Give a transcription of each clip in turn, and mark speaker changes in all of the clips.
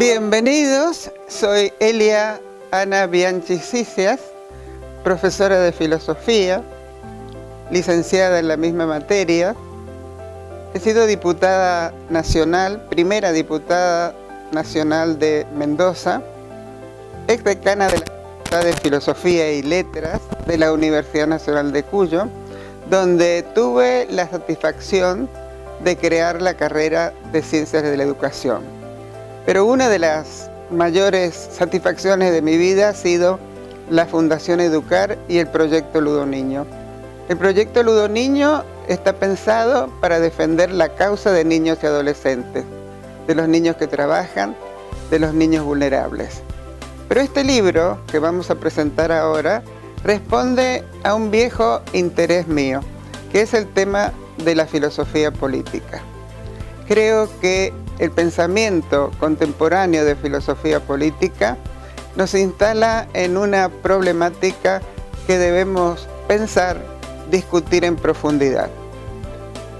Speaker 1: Bienvenidos, soy Elia Ana Bianchi Cicias, profesora de filosofía, licenciada en la misma materia. He sido diputada nacional, primera diputada nacional de Mendoza, ex decana de la Facultad de Filosofía y Letras de la Universidad Nacional de Cuyo, donde tuve la satisfacción de crear la carrera de Ciencias de la Educación. Pero una de las mayores satisfacciones de mi vida ha sido la Fundación Educar y el Proyecto Ludo Niño. El Proyecto Ludo Niño está pensado para defender la causa de niños y adolescentes, de los niños que trabajan, de los niños vulnerables. Pero este libro que vamos a presentar ahora responde a un viejo interés mío, que es el tema de la filosofía política. Creo que el pensamiento contemporáneo de filosofía política nos instala en una problemática que debemos pensar, discutir en profundidad.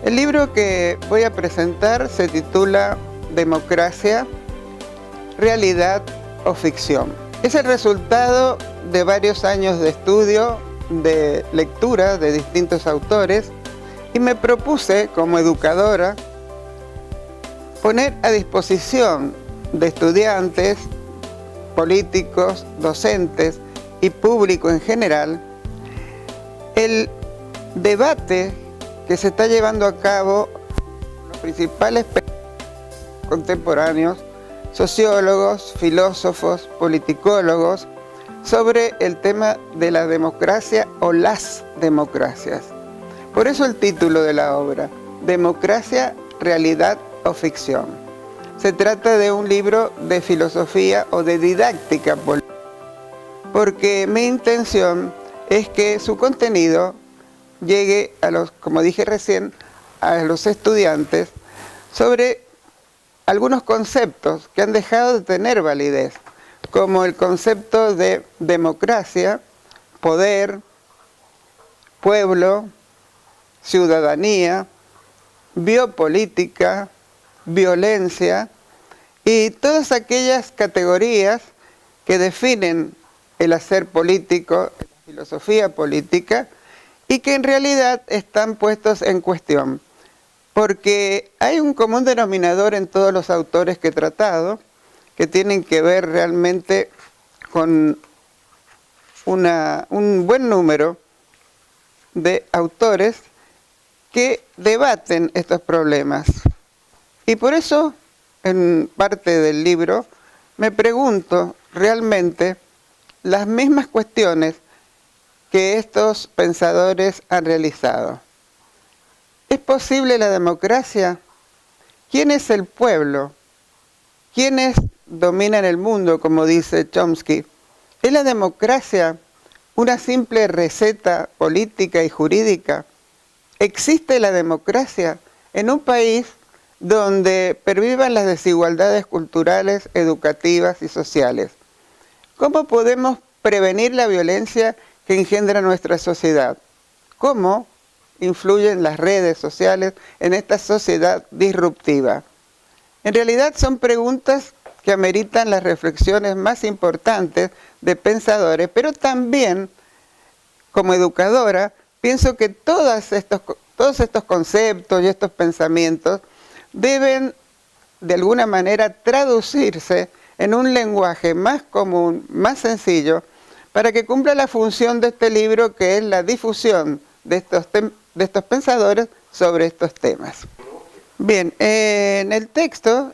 Speaker 1: El libro que voy a presentar se titula Democracia, realidad o ficción. Es el resultado de varios años de estudio, de lectura de distintos autores, y me propuse, como educadora, poner a disposición de estudiantes, políticos, docentes y público en general el debate que se está llevando a cabo los principales contemporáneos, sociólogos, filósofos, politicólogos, sobre el tema de la democracia o las democracias. Por eso el título de la obra, Democracia, realidad o ficción. Se trata de un libro de filosofía o de didáctica política, porque mi intención es que su contenido llegue a los, como dije recién, a los estudiantes sobre algunos conceptos que han dejado de tener validez, como el concepto de democracia, poder, pueblo, ciudadanía, biopolítica, violencia y todas aquellas categorías que definen el hacer político, la filosofía política, y que en realidad están puestos en cuestión, porque hay un común denominador en todos los autores que he tratado, que tienen que ver realmente con un buen número de autores que debaten estos problemas. Y por eso, en parte del libro, me pregunto realmente las mismas cuestiones que estos pensadores han realizado. ¿Es posible la democracia? ¿Quién es el pueblo? ¿Quiénes dominan el mundo, como dice Chomsky? ¿Es la democracia una simple receta política y jurídica? ¿Existe la democracia en un país donde pervivan las desigualdades culturales, educativas y sociales? ¿Cómo podemos prevenir la violencia que engendra nuestra sociedad? ¿Cómo influyen las redes sociales en esta sociedad disruptiva? En realidad son preguntas que ameritan las reflexiones más importantes de pensadores, pero también, como educadora, pienso que todos estos conceptos y estos pensamientos deben de alguna manera traducirse en un lenguaje más común, más sencillo, para que cumpla la función de este libro, que es la difusión de estos pensadores sobre estos temas. Bien, en el texto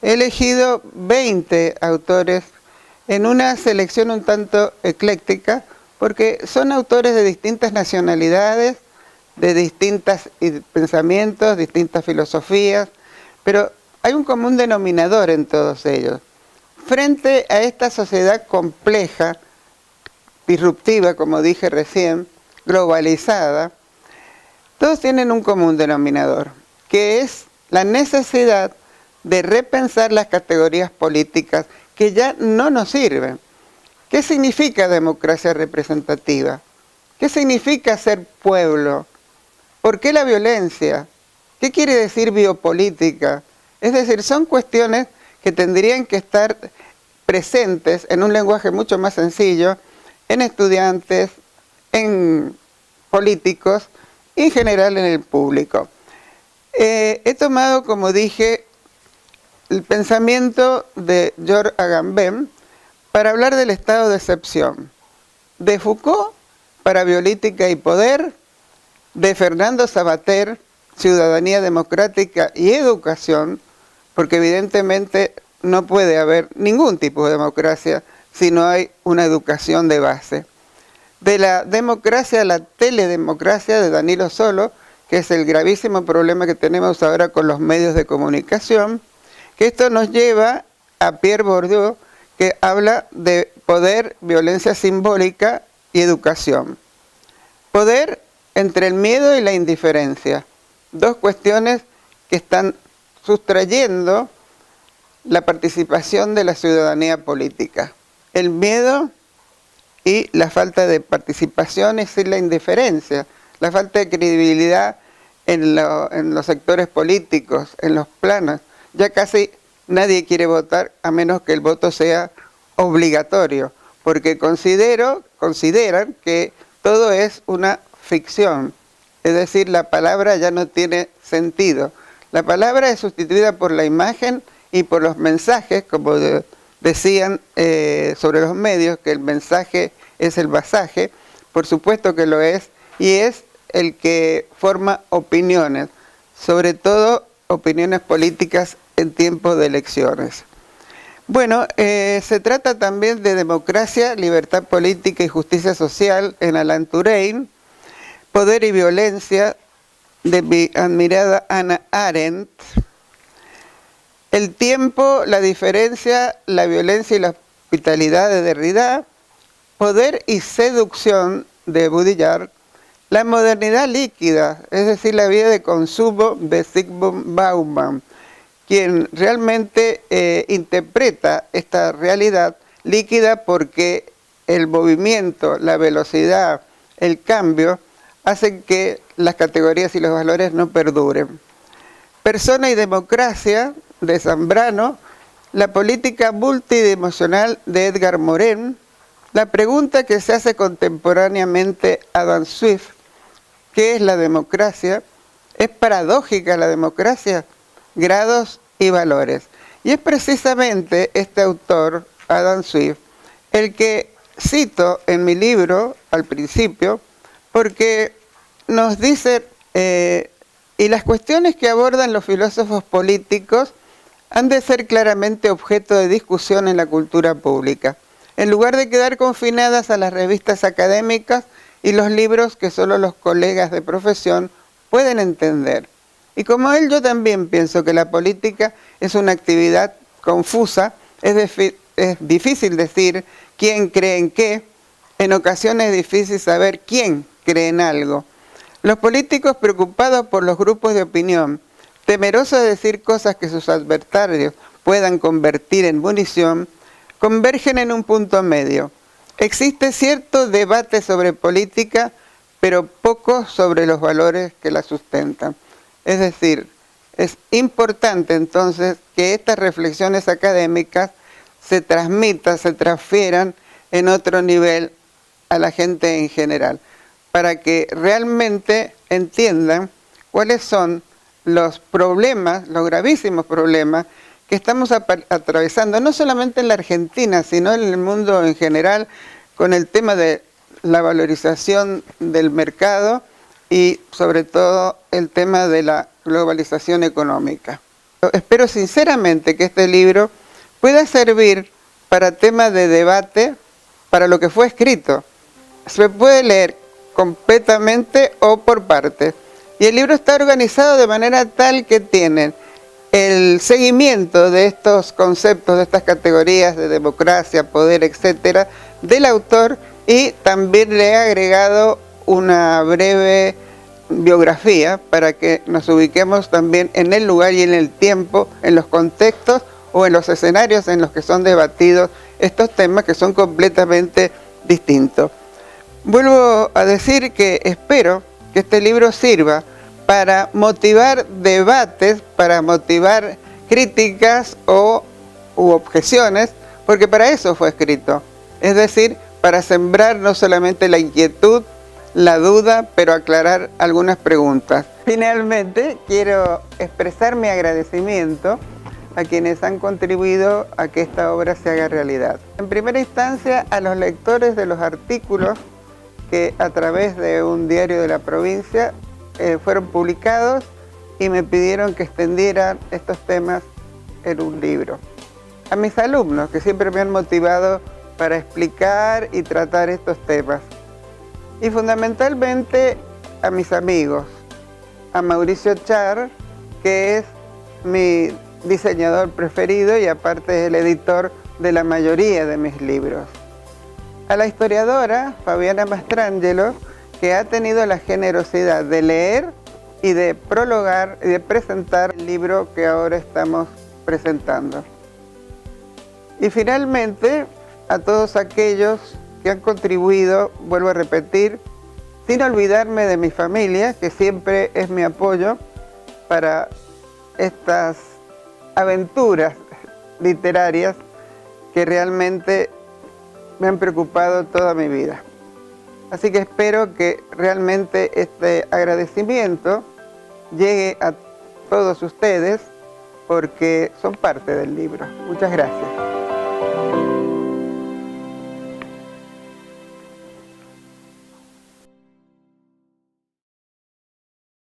Speaker 1: he elegido 20 autores en una selección un tanto ecléctica, porque son autores de distintas nacionalidades, de distintos pensamientos, distintas filosofías, pero hay un común denominador en todos ellos. Frente a esta sociedad compleja, disruptiva, como dije recién, globalizada, todos tienen un común denominador, que es la necesidad de repensar las categorías políticas que ya no nos sirven. ¿Qué significa democracia representativa? ¿Qué significa ser pueblo? ¿Por qué la violencia? ¿Qué quiere decir biopolítica? Es decir, son cuestiones que tendrían que estar presentes en un lenguaje mucho más sencillo en estudiantes, en políticos y en general en el público. He tomado, como dije, el pensamiento de Georges Agamben para hablar del estado de excepción, de Foucault para Biolítica y Poder, de Fernando Savater, Ciudadanía Democrática y Educación, porque evidentemente no puede haber ningún tipo de democracia si no hay una educación de base. De la democracia a la teledemocracia de Danilo Solo, que es el gravísimo problema que tenemos ahora con los medios de comunicación, que esto nos lleva a Pierre Bourdieu, que habla de poder, violencia simbólica y educación. Poder entre el miedo y la indiferencia, dos cuestiones que están sustrayendo la participación de la ciudadanía política. El miedo y la falta de participación, es decir, la indiferencia, la falta de credibilidad en los sectores políticos, en los planos. Ya casi nadie quiere votar a menos que el voto sea obligatorio, porque consideran que todo es una ficción, es decir, la palabra ya no tiene sentido. La palabra es sustituida por la imagen y por los mensajes, como decían sobre los medios, que el mensaje es el basaje, por supuesto que lo es, y es el que forma opiniones, sobre todo opiniones políticas en tiempos de elecciones. Bueno, se trata también de democracia, libertad política y justicia social en Alain Touraine, poder y violencia de mi admirada Hannah Arendt, el tiempo, la diferencia, la violencia y la hospitalidad de Derrida, poder y seducción de Baudrillard, la modernidad líquida, es decir, la vida de consumo de Zygmunt Bauman, quien realmente interpreta esta realidad líquida porque el movimiento, la velocidad, el cambio, hacen que las categorías y los valores no perduren. Persona y democracia, de Zambrano, la política multidimensional de Edgar Morin, la pregunta que se hace contemporáneamente Adam Swift, ¿qué es la democracia? ¿Es paradójica la democracia? Grados y valores. Y es precisamente este autor, Adam Swift, el que cito en mi libro al principio, porque nos dice, y las cuestiones que abordan los filósofos políticos han de ser claramente objeto de discusión en la cultura pública, en lugar de quedar confinadas a las revistas académicas y los libros que solo los colegas de profesión pueden entender. Y como él, yo también pienso que la política es una actividad confusa, es difícil decir quién cree en qué, en ocasiones es difícil saber quién cree en algo. Los políticos preocupados por los grupos de opinión, temerosos de decir cosas que sus adversarios puedan convertir en munición, convergen en un punto medio. Existe cierto debate sobre política, pero poco sobre los valores que la sustentan. Es decir, es importante entonces que estas reflexiones académicas se transmitan, se transfieran en otro nivel a la gente en general, para que realmente entiendan cuáles son los problemas, los gravísimos problemas que estamos atravesando, no solamente en la Argentina, sino en el mundo en general, con el tema de la valorización del mercado y sobre todo el tema de la globalización económica. Espero sinceramente que este libro pueda servir para temas de debate, para lo que fue escrito. Se puede leer completamente o por partes. Y el libro está organizado de manera tal que tienen el seguimiento de estos conceptos, de estas categorías de democracia, poder, etcétera, del autor, y también le he agregado una breve biografía para que nos ubiquemos también en el lugar y en el tiempo, en los contextos o en los escenarios en los que son debatidos estos temas que son completamente distintos. Vuelvo a decir que espero que este libro sirva para motivar debates, para motivar críticas o u objeciones, porque para eso fue escrito. Es decir, para sembrar no solamente la inquietud, la duda, pero aclarar algunas preguntas. Finalmente, quiero expresar mi agradecimiento a quienes han contribuido a que esta obra se haga realidad. En primera instancia, a los lectores de los artículos que a través de un diario de la provincia fueron publicados y me pidieron que extendieran estos temas en un libro. A mis alumnos, que siempre me han motivado para explicar y tratar estos temas. Y fundamentalmente a mis amigos, a Mauricio Char, que es mi diseñador preferido y aparte es el editor de la mayoría de mis libros. A la historiadora Fabiana Mastrangelo, que ha tenido la generosidad de leer y de prologar y de presentar el libro que ahora estamos presentando. Y finalmente, a todos aquellos que han contribuido, vuelvo a repetir, sin olvidarme de mi familia, que siempre es mi apoyo para estas aventuras literarias que realmente me han preocupado toda mi vida. Así que espero que realmente este agradecimiento llegue a todos ustedes porque son parte del libro. Muchas gracias.